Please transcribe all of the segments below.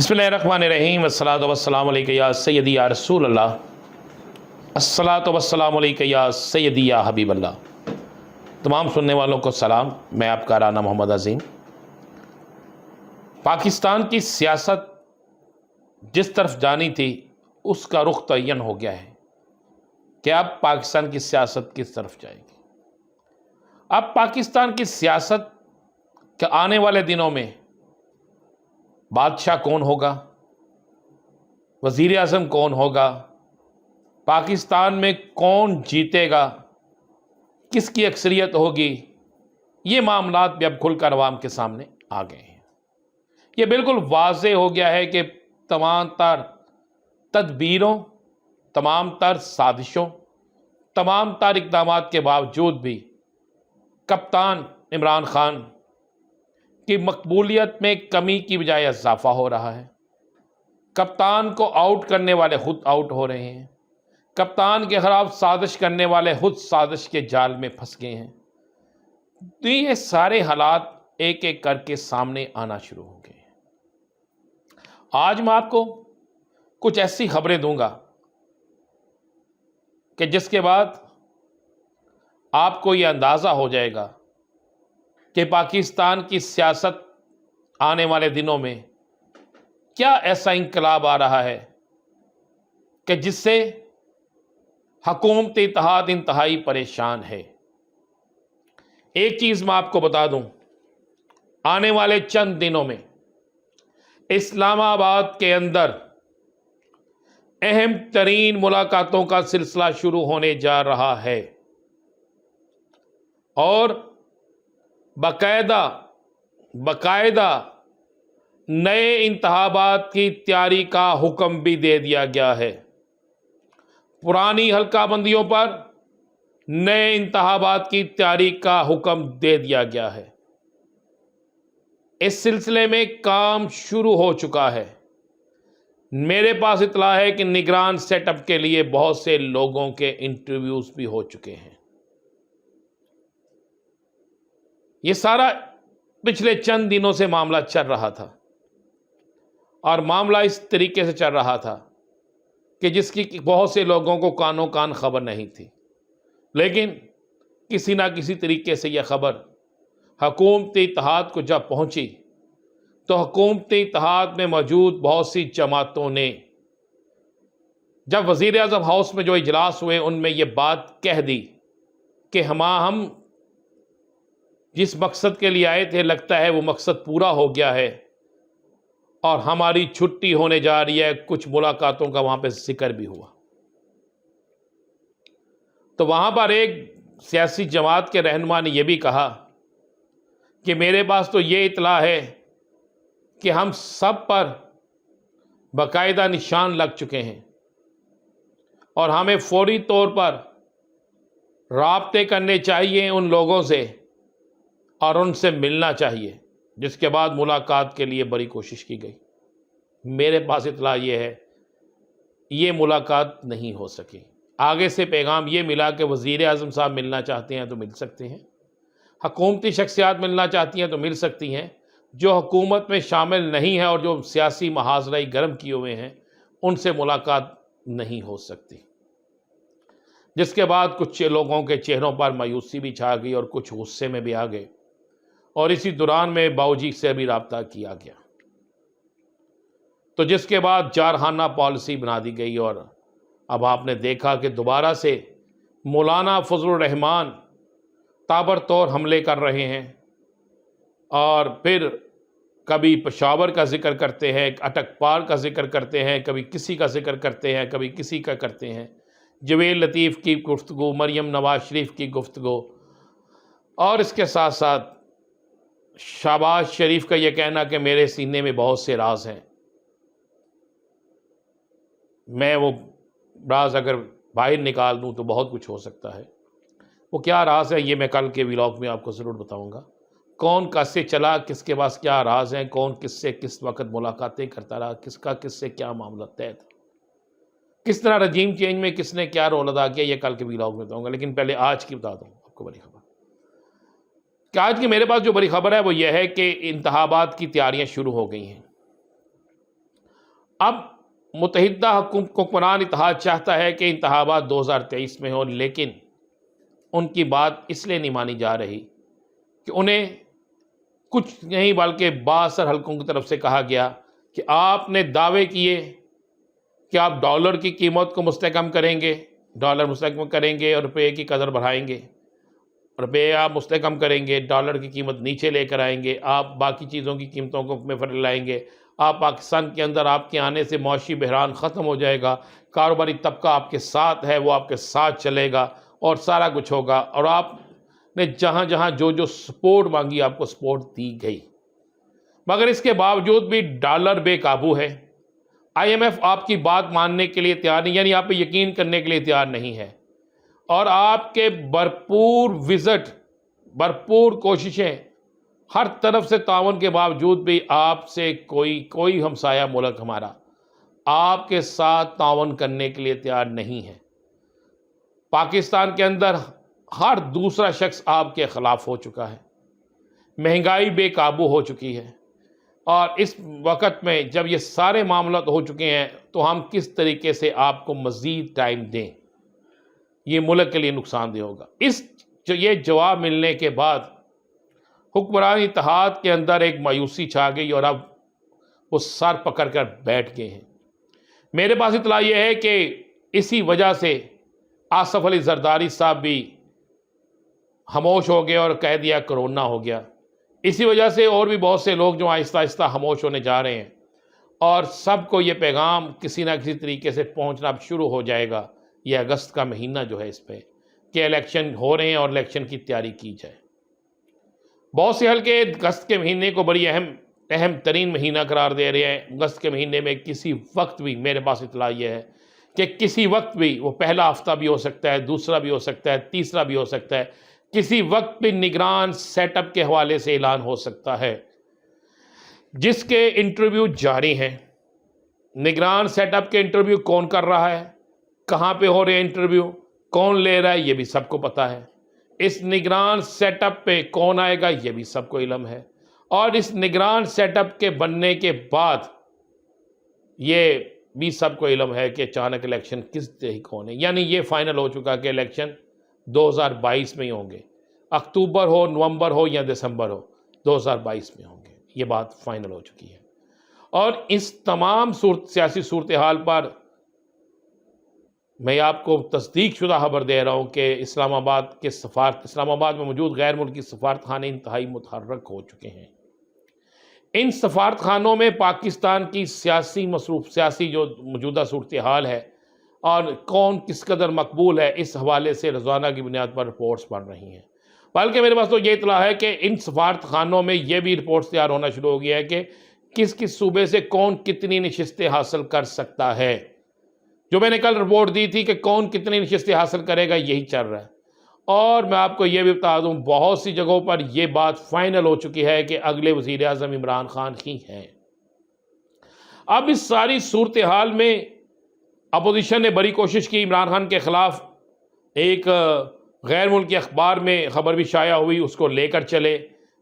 بسم اللہ الرحمن الرحیم، والصلاۃ والسلام علیک یا سیدی یا رسول اللہ، الصلاۃ والسلام علیک یا سیدی یا حبیب اللہ۔ تمام سننے والوں کو سلام، میں آپ کا رانا محمد عظیم۔ پاکستان کی سیاست جس طرف جانی تھی اس کا رخ تعین ہو گیا ہے کہ اب پاکستان کی سیاست کس طرف جائے گی۔ اب پاکستان کی سیاست کے آنے والے دنوں میں بادشاہ کون ہوگا، وزیر اعظم کون ہوگا، پاکستان میں کون جیتے گا، کس کی اکثریت ہوگی، یہ معاملات بھی اب کھل کر عوام کے سامنے آ گئے ہیں۔ یہ بالکل واضح ہو گیا ہے کہ تمام تر تدبیروں، تمام تر سازشوں، تمام تر اقدامات کے باوجود بھی کپتان عمران خان کی مقبولیت میں کمی کی بجائے اضافہ ہو رہا ہے۔ کپتان کو آؤٹ کرنے والے خود آؤٹ ہو رہے ہیں، کپتان کے خلاف سازش کرنے والے خود سازش کے جال میں پھنس گئے ہیں۔ تو یہ سارے حالات ایک ایک کر کے سامنے آنا شروع ہو گئے ہیں۔ آج میں آپ کو کچھ ایسی خبریں دوں گا کہ جس کے بعد آپ کو یہ اندازہ ہو جائے گا کہ پاکستان کی سیاست آنے والے دنوں میں کیا ایسا انقلاب آ رہا ہے کہ جس سے حکومت اتحاد انتہائی پریشان ہے۔ ایک چیز میں آپ کو بتا دوں، آنے والے چند دنوں میں اسلام آباد کے اندر اہم ترین ملاقاتوں کا سلسلہ شروع ہونے جا رہا ہے اور باقاعدہ نئے انتخابات کی تیاری کا حکم بھی دے دیا گیا ہے۔ پرانی حلقہ بندیوں پر نئے انتخابات کی تیاری کا حکم دے دیا گیا ہے۔ اس سلسلے میں کام شروع ہو چکا ہے۔ میرے پاس اطلاع ہے کہ نگران سیٹ اپ کے لیے بہت سے لوگوں کے انٹرویوز بھی ہو چکے ہیں۔ یہ سارا پچھلے چند دنوں سے معاملہ چل رہا تھا اور معاملہ اس طریقے سے چل رہا تھا کہ جس کی بہت سے لوگوں کو کانوں کان خبر نہیں تھی، لیکن کسی نہ کسی طریقے سے یہ خبر حکومت اتحاد کو جب پہنچی تو حکومت اتحاد میں موجود بہت سی جماعتوں نے جب وزیر اعظم ہاؤس میں جو اجلاس ہوئے ان میں یہ بات کہہ دی کہ ہم جس مقصد کے لیے آئے تھے لگتا ہے وہ مقصد پورا ہو گیا ہے اور ہماری چھٹی ہونے جا رہی ہے۔ کچھ ملاقاتوں کا وہاں پہ ذکر بھی ہوا۔ تو وہاں پر ایک سیاسی جماعت کے رہنما نے یہ بھی کہا کہ میرے پاس تو یہ اطلاع ہے کہ ہم سب پر باقاعدہ نشان لگ چکے ہیں اور ہمیں فوری طور پر رابطے کرنے چاہیے ان لوگوں سے اور ان سے ملنا چاہیے، جس کے بعد ملاقات کے لیے بڑی کوشش کی گئی۔ میرے پاس اطلاع یہ ہے یہ ملاقات نہیں ہو سکی۔ آگے سے پیغام یہ ملا کہ وزیر اعظم صاحب ملنا چاہتے ہیں تو مل سکتے ہیں، حکومتی شخصیات ملنا چاہتی ہیں تو مل سکتی ہیں، جو حکومت میں شامل نہیں ہے اور جو سیاسی محاذرائی گرم کیے ہوئے ہیں ان سے ملاقات نہیں ہو سکتی۔ جس کے بعد کچھ لوگوں کے چہروں پر مایوسی بھی چھا گئی اور کچھ غصے میں بھی آ گئے، اور اسی دوران میں باؤجی سے بھی رابطہ کیا گیا، تو جس کے بعد جارحانہ پالیسی بنا دی گئی اور اب آپ نے دیکھا کہ دوبارہ سے مولانا فضل الرحمان تابڑتوڑ حملے کر رہے ہیں اور پھر کبھی پشاور کا ذکر کرتے ہیں، اٹک پار کا ذکر کرتے ہیں، کبھی کسی کا ذکر کرتے ہیں، کبھی کسی کا کرتے ہیں، جویل لطیف کی گفتگو، مریم نواز شریف کی گفتگو، اور اس کے ساتھ ساتھ شہباز شریف کا یہ کہنا کہ میرے سینے میں بہت سے راز ہیں، میں وہ راز اگر باہر نکال دوں تو بہت کچھ ہو سکتا ہے۔ وہ کیا راز ہے یہ میں کل کے ولاگ میں آپ کو ضرور بتاؤں گا۔ کون کس سے چلا، کس کے پاس کیا راز ہیں، کون کس سے کس وقت ملاقاتیں کرتا رہا، کس کا کس سے کیا معاملہ طے تھا، کس طرح رجیم چینج میں کس نے کیا رول ادا کیا، یہ کل کے ولاگ میں بتاؤں گا۔ لیکن پہلے آج کی بتا دوں آپ کو بڑی خبر کہ آج کی میرے پاس جو بڑی خبر ہے وہ یہ ہے کہ انتخابات کی تیاریاں شروع ہو گئی ہیں اب متحدہ حکمران اتحاد چاہتا ہے کہ انتخابات 2023 میں ہوں، لیکن ان کی بات اس لیے نہیں مانی جا رہی کہ انہیں کچھ نہیں بلکہ بااثر حلقوں کی طرف سے کہا گیا کہ آپ نے دعوے کیے کہ آپ ڈالر کی قیمت کو مستحکم کریں گے، ڈالر مستحکم کریں گے اور روپے کی قدر بڑھائیں گے، روپے آپ مستحکم کریں گے، ڈالر کی قیمت نیچے لے کر آئیں گے، آپ باقی چیزوں کی قیمتوں کو میں فرق لائیں گے، آپ پاکستان کے اندر آپ کے آنے سے معاشی بحران ختم ہو جائے گا، کاروباری طبقہ آپ کے ساتھ ہے وہ آپ کے ساتھ چلے گا اور سارا کچھ ہوگا، اور آپ نے جہاں جہاں جو سپورٹ مانگی آپ کو سپورٹ دی گئی۔ مگر اس کے باوجود بھی ڈالر بے قابو ہے، آئی ایم ایف آپ کی بات ماننے کے لیے تیار نہیں، یعنی آپ پہ یقین کرنے کے لیے تیار نہیں ہے، اور آپ کے بھرپور وزٹ، بھرپور کوششیں، ہر طرف سے تعاون کے باوجود بھی آپ سے کوئی ہمسایہ ملک ہمارا آپ کے ساتھ تعاون کرنے کے لیے تیار نہیں ہے۔ پاکستان کے اندر ہر دوسرا شخص آپ کے خلاف ہو چکا ہے، مہنگائی بے قابو ہو چکی ہے، اور اس وقت میں جب یہ سارے معاملات ہو چکے ہیں تو ہم کس طریقے سے آپ کو مزید ٹائم دیں؟ یہ ملک کے لیے نقصان دہ ہوگا۔ یہ جواب ملنے کے بعد حکمران اتحاد کے اندر ایک مایوسی چھا گئی اور اب وہ سر پکڑ کر بیٹھ گئے ہیں۔ میرے پاس اطلاع یہ ہے کہ اسی وجہ سے آصف علی زرداری صاحب بھی خاموش ہو گئے اور کہہ دیا کرونا ہو گیا۔ اسی وجہ سے اور بھی بہت سے لوگ جو آہستہ آہستہ خاموش ہونے جا رہے ہیں، اور سب کو یہ پیغام کسی نہ کسی طریقے سے پہنچنا اب شروع ہو جائے گا، یہ اگست کا مہینہ جو ہے اس پہ کہ الیکشن ہو رہے ہیں اور الیکشن کی تیاری کی جائے۔ بہت سے حلقے اگست کے مہینے کو بڑی اہم ترین مہینہ قرار دے رہے ہیں۔ اگست کے مہینے میں کسی وقت بھی، میرے پاس اطلاع یہ ہے کہ کسی وقت بھی، وہ پہلا ہفتہ بھی ہو سکتا ہے، دوسرا بھی ہو سکتا ہے، تیسرا بھی ہو سکتا ہے، کسی وقت بھی نگران سیٹ اپ کے حوالے سے اعلان ہو سکتا ہے، جس کے انٹرویو جاری ہیں۔ نگران سیٹ اپ کے انٹرویو کون کر رہا ہے، کہاں پہ ہو رہے ہیں انٹرویو، کون لے رہا ہے، یہ بھی سب کو پتا ہے۔ اس نگران سیٹ اپ پہ کون آئے گا یہ بھی سب کو علم ہے، اور اس نگران سیٹ اپ کے بننے کے بعد یہ بھی سب کو علم ہے کہ اچانک الیکشن کس طرح ہونے، یعنی یہ فائنل ہو چکا کہ الیکشن 2022 میں ہی ہوں گے، اکتوبر ہو، نومبر ہو یا دسمبر ہو، 2022 میں ہوں گے، یہ بات فائنل ہو چکی ہے۔ اور اس تمام سیاسی صورتحال پر میں آپ کو تصدیق شدہ خبر دے رہا ہوں کہ اسلام آباد میں موجود غیر ملکی سفارت خانے انتہائی متحرک ہو چکے ہیں۔ ان سفارت خانوں میں پاکستان کی سیاسی جو موجودہ صورتحال ہے اور کون کس قدر مقبول ہے، اس حوالے سے روزانہ کی بنیاد پر رپورٹس بن رہی ہیں۔ بلکہ میرے پاس تو یہ اطلاع ہے کہ ان سفارت خانوں میں یہ بھی رپورٹس تیار ہونا شروع ہو گیا ہے کہ کس کس صوبے سے کون کتنی نشستیں حاصل کر سکتا ہے۔ جو میں نے کل رپورٹ دی تھی کہ کون کتنی نشستیں حاصل کرے گا، یہی چل رہا ہے۔ اور میں آپ کو یہ بھی بتا دوں، بہت سی جگہوں پر یہ بات فائنل ہو چکی ہے کہ اگلے وزیر اعظم عمران خان ہی ہیں۔ اب اس ساری صورتحال میں اپوزیشن نے بڑی کوشش کی عمران خان کے خلاف، ایک غیر ملکی اخبار میں خبر بھی شائع ہوئی، اس کو لے کر چلے،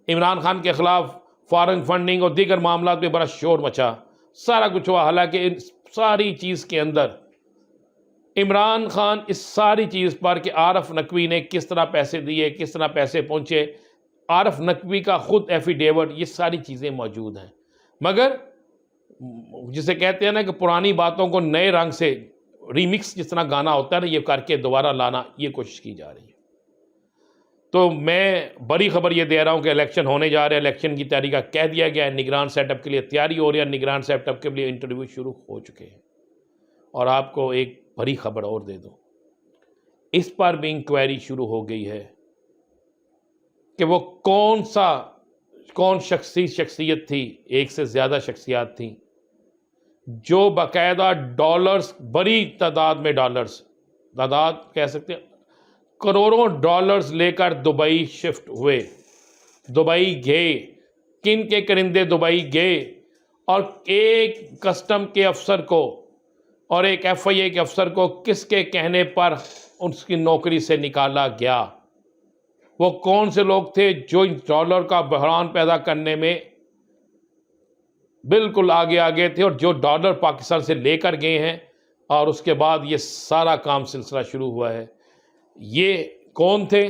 عمران خان کے خلاف فارن فنڈنگ اور دیگر معاملات میں بڑا شور مچا، سارا کچھ ہوا۔ حالانکہ ان ساری چیز کے اندر عمران خان اس ساری چیز پر کہ عارف نقوی نے کس طرح پیسے دیے، کس طرح پیسے پہنچے، عارف نقوی کا خود ایفیڈیوٹ، یہ ساری چیزیں موجود ہیں، مگر جسے کہتے ہیں نا کہ پرانی باتوں کو نئے رنگ سے ریمکس، جس طرح گانا ہوتا ہے نا، یہ کر کے دوبارہ لانا، یہ کوشش کی جا رہی ہے۔ تو میں بڑی خبر یہ دے رہا ہوں کہ الیکشن ہونے جا رہے ہیں، الیکشن کی تیاری کا کہہ دیا گیا ہے، نگران سیٹ اپ کے لیے تیاری ہو رہی ہے، نگران سیٹ اپ کے لیے انٹرویو شروع ہو چکے ہیں۔ اور آپ کو ایک بڑی خبر اور دے دوں، اس پر بھی انکوائری شروع ہو گئی ہے کہ وہ کون شخصیت تھی، ایک سے زیادہ شخصیات تھیں جو باقاعدہ ڈالرز، بڑی تعداد میں ڈالرز، تعداد کہہ سکتے ہیں کروڑوں ڈالرز لے کر دبئی شفٹ ہوئے، دبئی گئے، کن کے کرندے دبئی گئے، اور ایک کسٹم کے افسر کو اور ایک ایف آئی اے کے افسر کو کس کے کہنے پر اس کی نوکری سے نکالا گیا۔ وہ کون سے لوگ تھے جو ڈالر کا بحران پیدا کرنے میں بالکل آگے آگے تھے، اور جو ڈالر پاکستان سے لے کر گئے ہیں، اور اس کے بعد یہ سارا کام سلسلہ شروع ہوا ہے۔ یہ کون تھے،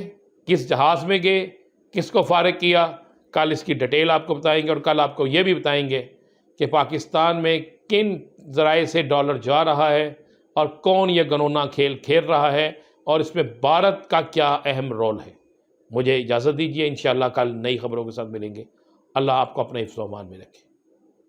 کس جہاز میں گئے، کس کو فارغ کیا، کل اس کی ڈیٹیل آپ کو بتائیں گے، اور کل آپ کو یہ بھی بتائیں گے کہ پاکستان میں کن ذرائع سے ڈالر جا رہا ہے اور کون یہ گنونا کھیل کھیل رہا ہے، اور اس میں بھارت کا کیا اہم رول ہے۔ مجھے اجازت دیجیے، انشاءاللہ کل نئی خبروں کے ساتھ ملیں گے۔ اللہ آپ کو اپنے حفظ و امان میں رکھے۔